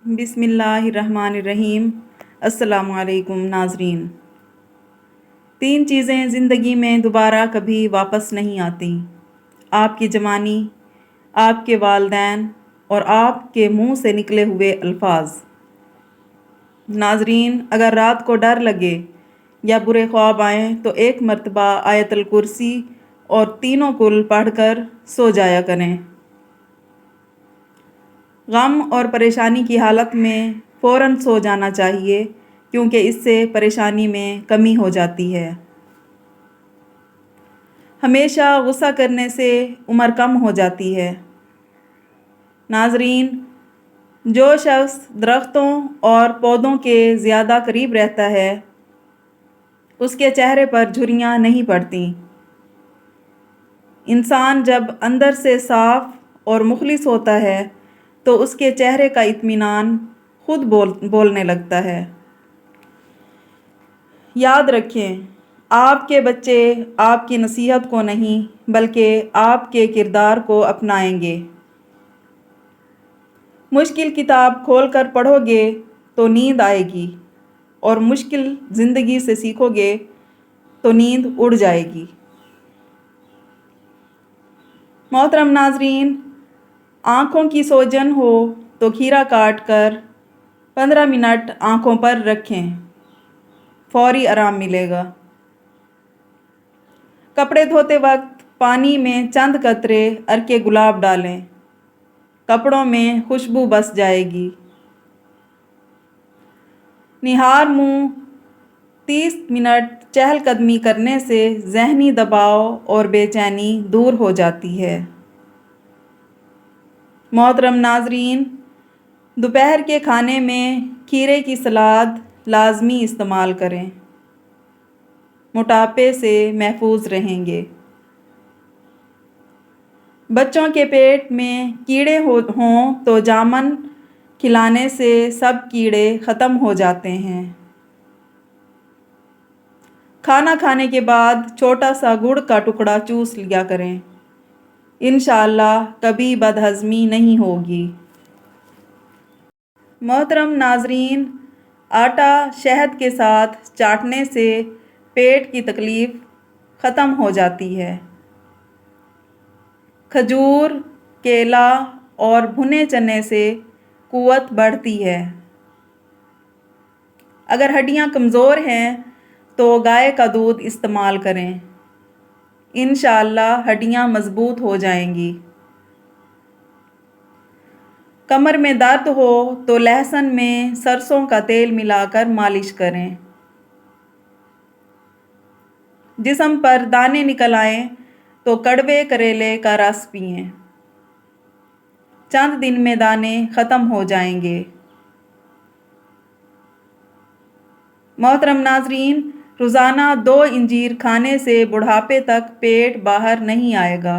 बिस्मिल्लाहिर्रहमानिर्रहीम। अस्सलामु अलैकुम नाज़रीन। 3 चीज़ें ज़िंदगी में दोबारा कभी वापस नहीं आती: आपकी जवानी, आपके वालिदैन और आपके मुंह से निकले हुए अल्फाज। नाज़रीन, अगर रात को डर लगे या बुरे ख्वाब आएँ तो एक मरतबा आयतुल कुर्सी और तीनों कुल पढ़कर सो जाया करें। गम और परेशानी की हालत में फ़ौरन सो जाना चाहिए, क्योंकि इससे परेशानी में कमी हो जाती है। हमेशा गुस्सा करने से उम्र कम हो जाती है। नाज़रीन, जो शख्स दरख्तों और पौधों के ज़्यादा करीब रहता है, उसके चेहरे पर झुर्रियाँ नहीं पड़ती। इंसान जब अंदर से साफ़ और मुखलिस होता है तो उसके चेहरे का इत्मीनान खुद बोलने लगता है। याद रखें, आपके बच्चे आपकी नसीहत को नहीं बल्कि आपके किरदार को अपनाएंगे। मुश्किल किताब खोलकर पढ़ोगे तो नींद आएगी, और मुश्किल ज़िंदगी से सीखोगे तो नींद उड़ जाएगी। मोहतरम नाज़रीन, आँखों की सोजन हो तो खीरा काट कर 15 मिनट आँखों पर रखें, फौरी आराम मिलेगा। कपड़े धोते वक्त पानी में चंद कतरे अर्के गुलाब डालें, कपड़ों में खुशबू बस जाएगी। निहार मुंह 30 मिनट चहलकदमी करने से ज़हनी दबाव और बेचैनी दूर हो जाती है। मोहतरम नाज़रीन, दोपहर के खाने में खीरे की सलाद लाजमी इस्तेमाल करें, मोटापे से महफूज रहेंगे। बच्चों के पेट में कीड़े हों तो जामन खिलाने से सब कीड़े ख़त्म हो जाते हैं। खाना खाने के बाद छोटा सा गुड़ का टुकड़ा चूस लिया करें, इंशाअल्लाह कभी बदहज़मी नहीं होगी। मोहतरम नाज़रीन, आटा शहद के साथ चाटने से पेट की तकलीफ़ ख़त्म हो जाती है। खजूर, केला और भुने चने से क़ुव्वत बढ़ती है। अगर हड्डियाँ कमज़ोर हैं तो गाय का दूध इस्तेमाल करें, इंशाअल्लाह हड्डियाँ मज़बूत हो जाएंगी। कमर में दर्द हो तो लहसुन में सरसों का तेल मिलाकर मालिश करें। जिस्म पर दाने निकल आएँ तो कड़वे करेले का रस पिएं, चंद दिन में दाने ख़त्म हो जाएंगे। मोहतरम नाज़रीन, रोज़ाना 2 इंजीर खाने से बुढ़ापे तक पेट बाहर नहीं आएगा।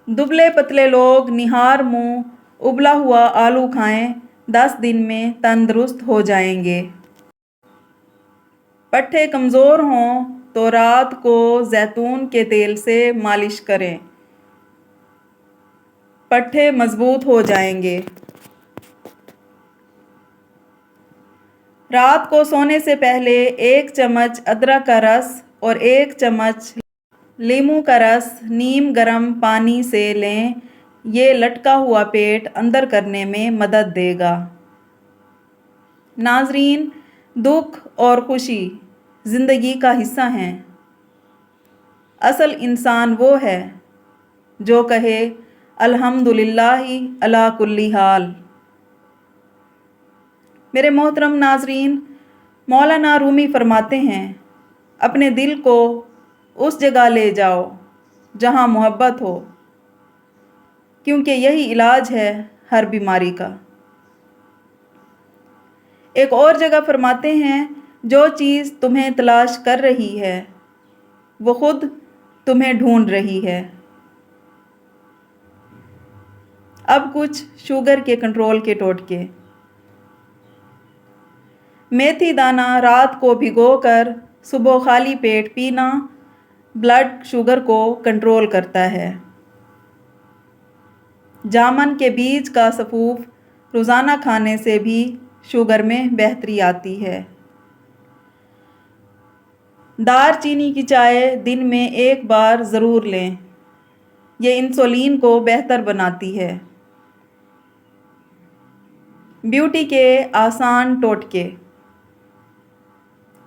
दुबले पतले लोग निहार मुंह उबला हुआ आलू खाएं, 10 दिन में तंदुरुस्त हो जाएंगे। पट्ठे कमज़ोर हों तो रात को जैतून के तेल से मालिश करें, पट्ठे मज़बूत हो जाएंगे। रात को सोने से पहले 1 चम्मच अदरक का रस और 1 चम्मच नींबू का रस नीम गर्म पानी से लें। ये लटका हुआ पेट अंदर करने में मदद देगा। नाज़रीन, दुख और खुशी ज़िंदगी का हिस्सा हैं। असल इंसान वो है जो कहे अल्हम्दुलिल्लाहि अला कुल्ली हाल। मेरे मोहतरम नाज़रीन, मौलाना रूमी फरमाते हैं, अपने दिल को उस जगह ले जाओ जहाँ मोहब्बत हो, क्योंकि यही इलाज है हर बीमारी का। एक और जगह फरमाते हैं, जो चीज़ तुम्हें तलाश कर रही है वो खुद तुम्हें ढूंढ रही है। अब कुछ शुगर के कंट्रोल के टोटके। मेथी दाना रात को भिगोकर सुबह खाली पेट पीना ब्लड शुगर को कंट्रोल करता है। जामन के बीज का सफ़ूफ रोज़ाना खाने से भी शुगर में बेहतरी आती है। दार चीनी की चाय दिन में एक बार ज़रूर लें, ये इंसुलिन को बेहतर बनाती है। ब्यूटी के आसान टोटके।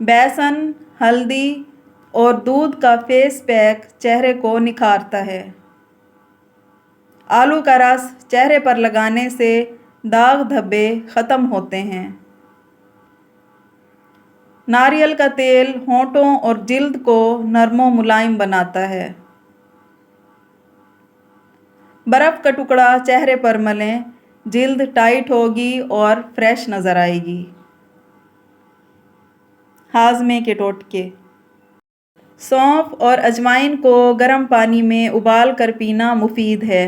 बेसन, हल्दी और दूध का फेस पैक चेहरे को निखारता है। आलू का रस चेहरे पर लगाने से दाग धब्बे ख़त्म होते हैं। नारियल का तेल होंठों और जिल्द को नरमो मुलायम बनाता है। बर्फ़ का टुकड़ा चेहरे पर मलें, जिल्द टाइट होगी और फ्रेश नज़र आएगी। हाजमे के टोटके। सौंफ और अजवाइन को गर्म पानी में उबाल कर पीना मुफीद है।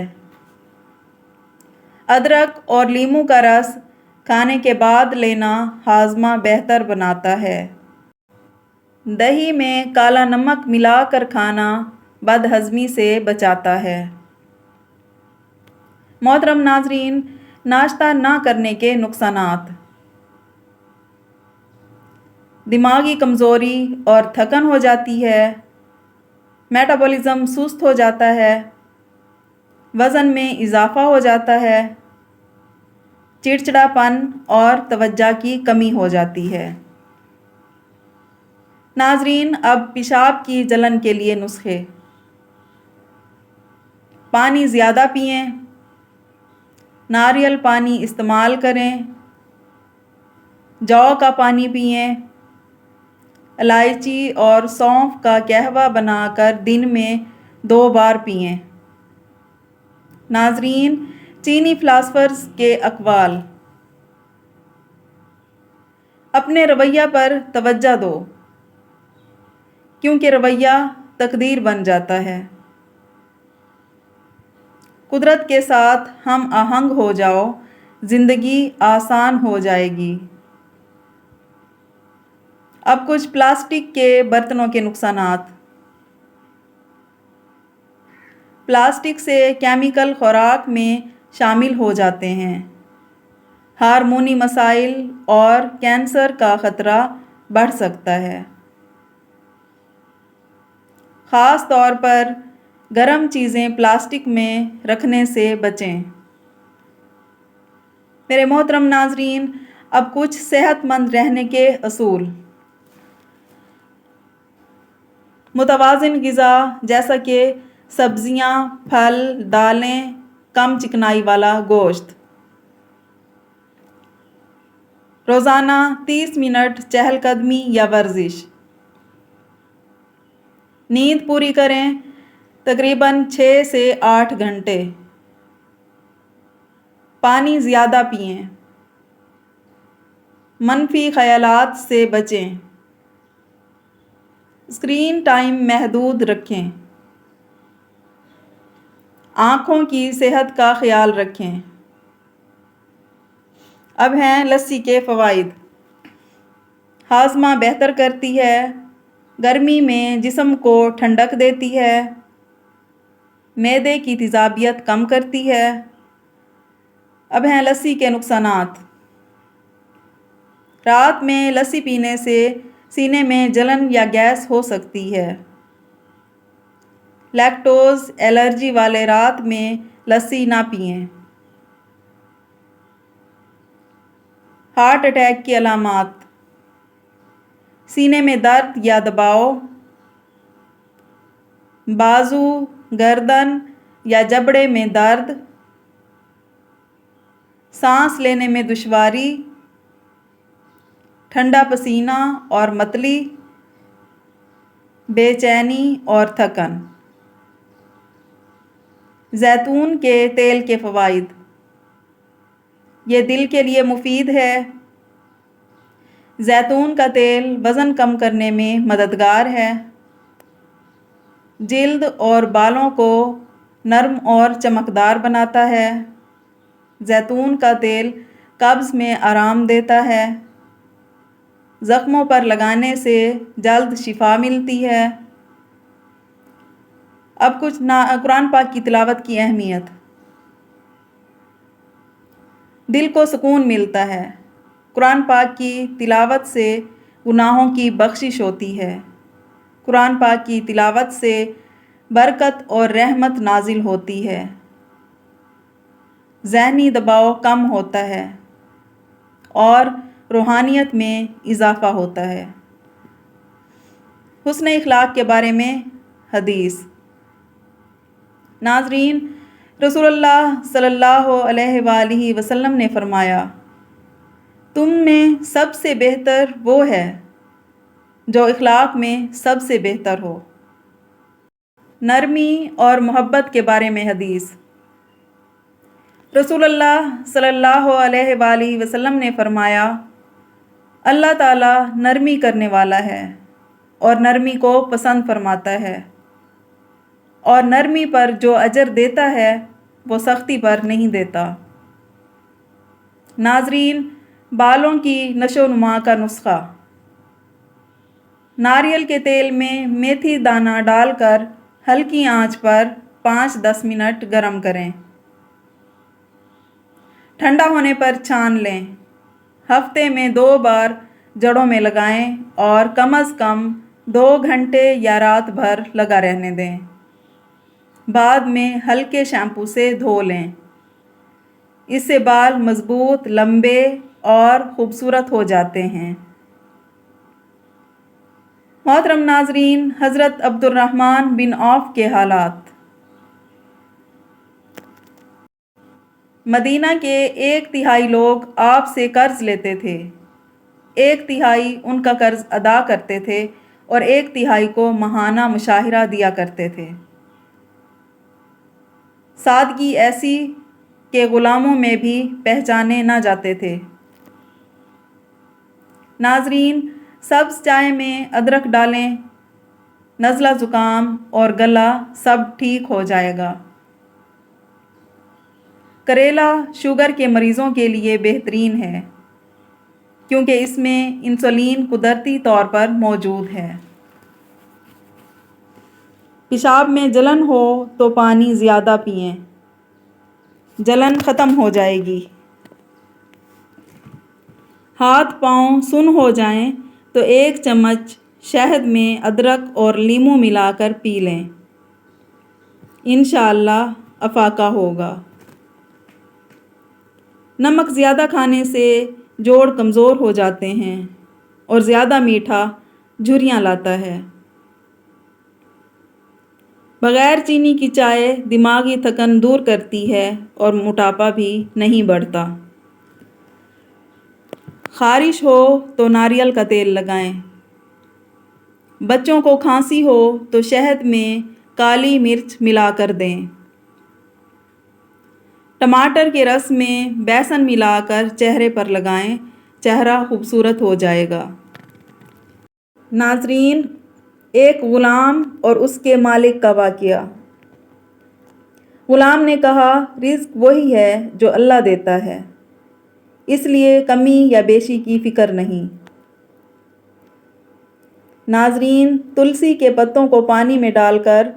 अदरक और लीमू का रस खाने के बाद लेना हाजमा बेहतर बनाता है। दही में काला नमक मिलाकर खाना बदहज़मी से बचाता है। मोहतरम नाज़रीन, नाश्ता ना करने के नुकसानात। दिमागी कमज़ोरी और थकन हो जाती है, मेटाबॉलिज़्म सुस्त हो जाता है, वज़न में इजाफ़ा हो जाता है, चिड़चिड़ापन और तवज्जो की कमी हो जाती है। नाज़रीन, अब पेशाब की जलन के लिए नुस्खे। पानी ज़्यादा पिएं, नारियल पानी इस्तेमाल करें, जौ का पानी पिएं, इलायची और सौंफ का कहवा बनाकर दिन में 2 बार पिएं। नाज़रीन, चीनी फ़िलासफ़र्स के अक़वाल। अपने रवैया पर तवज्जो दो, क्योंकि रवैया तकदीर बन जाता है। कुदरत के साथ हम आहंग हो जाओ, ज़िंदगी आसान हो जाएगी। अब कुछ प्लास्टिक के बर्तनों के नुकसानात। प्लास्टिक से केमिकल खुराक में शामिल हो जाते हैं। हार्मोनी मसाइल और कैंसर का ख़तरा बढ़ सकता है। ख़ास तौर पर गर्म चीज़ें प्लास्टिक में रखने से बचें। मेरे मोहतरम नाज़रीन, अब कुछ सेहतमंद रहने के असूल। मुतवाज़िन ग़िज़ा जैसा कि सब्ज़ियाँ, फल, दालें, कम चिकनाई वाला गोश्त। रोज़ाना 30 मिनट चहलकदमी या वर्जिश। नींद पूरी करें, तकरीबन 6 से 8 घंटे। पानी ज़्यादा पिएं। मनफी ख़यालात से बचें। स्क्रीन टाइम महदूद रखें। आँखों की सेहत का ख्याल रखें। अब हैं लस्सी के फ़वाइद। हाजमा बेहतर करती है, गर्मी में जिस्म को ठंडक देती है, मैदे की तेज़ाबियत कम करती है। अब हैं लस्सी के नुकसानात। रात में लस्सी पीने से सीने में जलन या गैस हो सकती है। लैक्टोज़ एलर्जी वाले रात में लस्सी ना पिएं। हार्ट अटैक की अलामात। सीने में दर्द या दबाव, बाजू, गर्दन या जबड़े में दर्द, सांस लेने में दुश्वारी, ठंडा पसीना और मतली, बेचैनी और थकन। जैतून के तेल के फ़वाइद। ये दिल के लिए मुफीद है। जैतून का तेल वज़न कम करने में मददगार है। जिल्द और बालों को नरम और चमकदार बनाता है। जैतून का तेल कब्ज़ में आराम देता है। ज़ख्मों पर लगाने से जल्द शिफा मिलती है। अब कुछ कुरान पाक की तिलावत की अहमियत। دل کو سکون ملتا ہے۔ قرآن پاک کی تلاوت سے گناہوں کی بخشش ہوتی ہے۔ قرآن پاک کی تلاوت سے برکت اور رحمت نازل ہوتی ہے۔ ذہنی دباؤ کم ہوتا ہے اور روحانیت میں اضافہ ہوتا ہے۔ حسن اخلاق کے بارے میں حدیث۔ ناظرین، رسول اللہ صلی اللہ علیہ وآلہ وسلم نے فرمایا، تم میں سب سے بہتر وہ ہے جو اخلاق میں سب سے بہتر ہو۔ نرمی اور محبت کے بارے میں حدیث۔ رسول اللہ صلی اللہ علیہ وآلہ وسلم نے فرمایا، اللہ تعالیٰ نرمی کرنے والا ہے اور نرمی کو پسند فرماتا ہے، اور نرمی پر جو اجر دیتا ہے وہ سختی پر نہیں دیتا۔ ناظرین، بالوں کی نشو و نما کا نسخہ۔ ناریل کے تیل میں میتھی دانہ ڈال کر ہلکی آنچ پر 5-10 منٹ گرم کریں۔ ٹھنڈا ہونے پر چھان لیں۔ ہفتے میں 2 بار جڑوں میں لگائیں اور کم از کم 2 گھنٹے یا رات بھر لگا رہنے دیں۔ بعد میں ہلکے شیمپو سے دھو لیں۔ اس سے بال مضبوط، لمبے اور خوبصورت ہو جاتے ہیں۔ محترم ناظرین، حضرت عبد الرحمن بن عوف کے حالات۔ مدینہ کے 1/3 لوگ آپ سے قرض لیتے تھے، 1/3 ان کا قرض ادا کرتے تھے اور 1/3 کو ماہانہ مشاہرہ دیا کرتے تھے۔ سادگی ایسی کہ غلاموں میں بھی پہچانے نہ جاتے تھے۔ ناظرین، سبز چائے میں ادرک ڈالیں، نزلہ زکام اور گلا سب ٹھیک ہو جائے گا۔ کریلا شوگر کے مریضوں کے لیے بہترین ہے کیونکہ اس میں انسولین قدرتی طور پر موجود ہے۔ پیشاب میں جلن ہو تو پانی زیادہ پئیں، جلن ختم ہو جائے گی۔ ہاتھ پاؤں سن ہو جائیں تو 1 چمچ شہد میں ادرک اور لیموں ملا کر پی لیں، انشاءاللہ افاقہ ہوگا۔ نمک زیادہ کھانے سے جوڑ کمزور ہو جاتے ہیں اور زیادہ میٹھا جھریاں لاتا ہے۔ بغیر چینی کی چائے دماغی تھکن دور کرتی ہے اور موٹاپا بھی نہیں بڑھتا۔ خارش ہو تو ناریل کا تیل لگائیں۔ بچوں کو کھانسی ہو تو شہد میں کالی مرچ ملا کر دیں۔ ٹماٹر کے رس میں بیسن ملا کر چہرے پر لگائیں، چہرہ خوبصورت ہو جائے گا۔ ناظرین، ایک غلام اور اس کے مالک کا واقعہ۔ غلام نے کہا، رزق وہی ہے جو اللہ دیتا ہے، اس لیے کمی یا بیشی کی فکر نہیں۔ ناظرین، تلسی کے پتوں کو پانی میں ڈال کر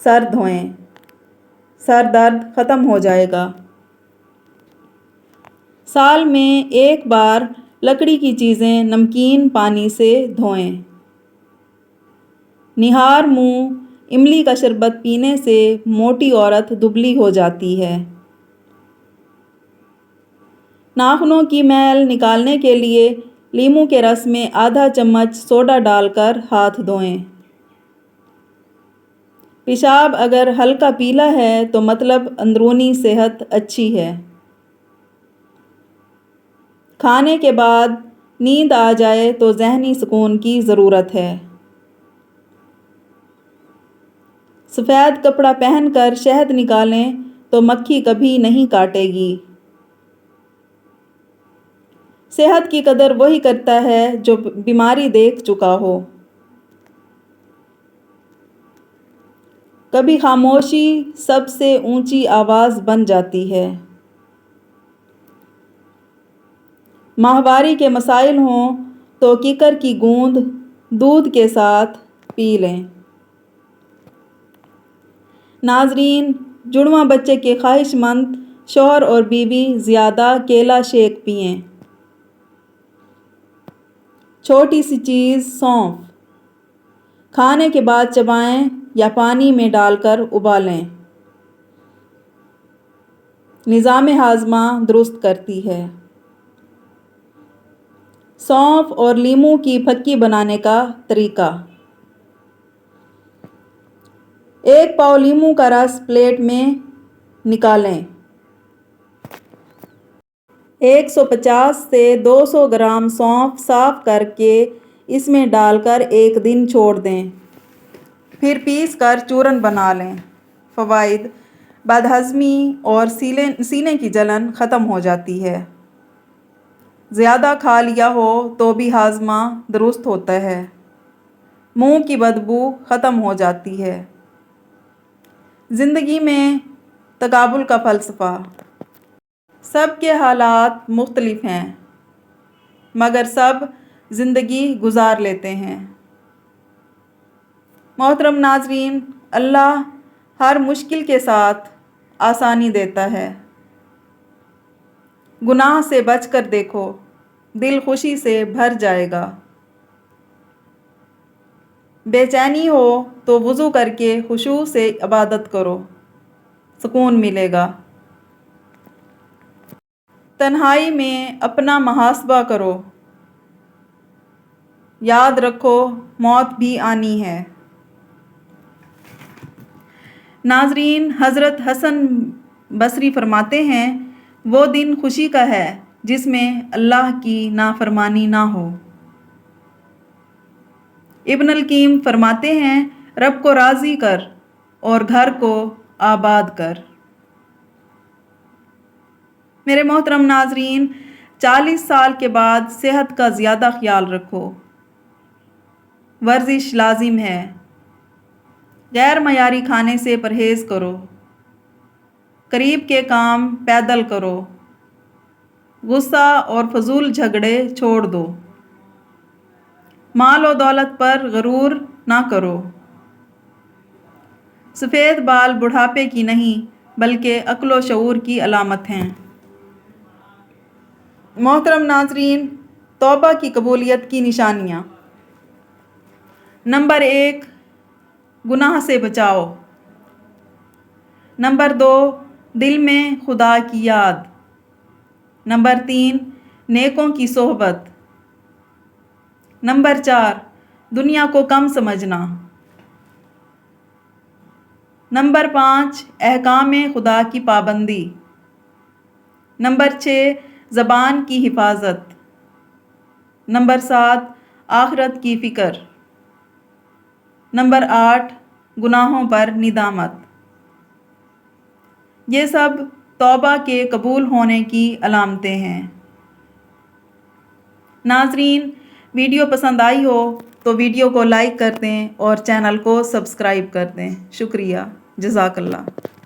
سر دھوئیں، سر درد ختم ہو جائے گا۔ سال میں 1 بار لکڑی کی چیزیں نمکین پانی سے دھوئیں۔ نہار منہ املی کا شربت پینے سے موٹی عورت دبلی ہو جاتی ہے۔ ناخنوں کی میل نکالنے کے لیے لیموں کے رس میں آدھا چمچ سوڈا ڈال کر ہاتھ دھوئیں۔ پیشاب اگر ہلکا پیلا ہے تو مطلب اندرونی صحت اچھی ہے۔ کھانے کے بعد نیند آ جائے تو ذہنی سکون کی ضرورت ہے۔ سفید کپڑا پہن کر شہد نکالیں تو مکھی کبھی نہیں کاٹے گی۔ صحت کی قدر وہی کرتا ہے جو بیماری دیکھ چکا ہو۔ کبھی خاموشی سب سے اونچی آواز بن جاتی ہے۔ ماہواری کے مسائل ہوں تو کیکر کی گوند دودھ کے ساتھ پی لیں۔ ناظرین، جڑواں بچے کے خواہش مند شوہر اور بیوی زیادہ کیلا شیک پئیں۔ چھوٹی سی چیز سونف، کھانے کے بعد چبائیں یا پانی میں ڈال کر ابالیں۔ نظام ہاضمہ درست کرتی ہے۔ سونف اور لیموں کی پھکی بنانے کا طریقہ۔ 1 پاؤ لیموں کا رس پلیٹ میں نکالیں۔ 150 سے 200 گرام سونف صاف کر کے اس میں ڈال کر 1 دن چھوڑ دیں، پھر پیس کر چورن بنا لیں۔ فوائد: بدہضمی اور سینے کی جلن ختم ہو جاتی ہے۔ زیادہ کھا لیا ہو تو بھی ہاضمہ درست ہوتا ہے۔ منہ کی بدبو ختم ہو جاتی ہے۔ زندگی میں تقابل کا فلسفہ۔ سب کے حالات مختلف ہیں، مگر سب زندگی گزار لیتے ہیں۔ محترم ناظرین، اللہ ہر مشکل کے ساتھ آسانی دیتا ہے۔ گناہ سے بچ کر دیکھو، دل خوشی سے بھر جائے گا۔ بے چینی ہو تو وضو کر کے خشوع سے عبادت کرو، سکون ملے گا۔ تنہائی میں اپنا محاسبہ کرو، یاد رکھو موت بھی آنی ہے۔ ناظرین، حضرت حسن بصری فرماتے ہیں، وہ دن خوشی کا ہے جس میں اللہ کی نافرمانی نہ ہو۔ ابن القیم فرماتے ہیں، رب کو راضی کر اور گھر کو آباد کر۔ میرے محترم ناظرین، 40 سال کے بعد صحت کا زیادہ خیال رکھو۔ ورزش لازم ہے۔ غیر معیاری کھانے سے پرہیز کرو۔ قریب کے کام پیدل کرو۔ غصہ اور فضول جھگڑے چھوڑ دو۔ مال و دولت پر غرور نہ کرو۔ سفید بال بڑھاپے کی نہیں بلکہ عقل و شعور کی علامت ہیں۔ محترم ناظرین، توبہ کی قبولیت کی نشانیاں۔ نمبر 1، گناہ سے بچاؤ۔ نمبر 2، دل میں خدا کی یاد۔ نمبر 3، نیکوں کی صحبت۔ نمبر 4، دنیا کو کم سمجھنا۔ نمبر 5، احکام خدا کی پابندی۔ نمبر 6، زبان کی حفاظت۔ نمبر 7، آخرت کی فکر۔ نمبر 8، گناہوں پر ندامت۔ یہ سب توبہ کے قبول ہونے کی علامتیں ہیں۔ ناظرین، ویڈیو پسند آئی ہو تو ویڈیو کو لائک کر دیں اور چینل کو سبسکرائب کر دیں۔ شکریہ، جزاک اللہ۔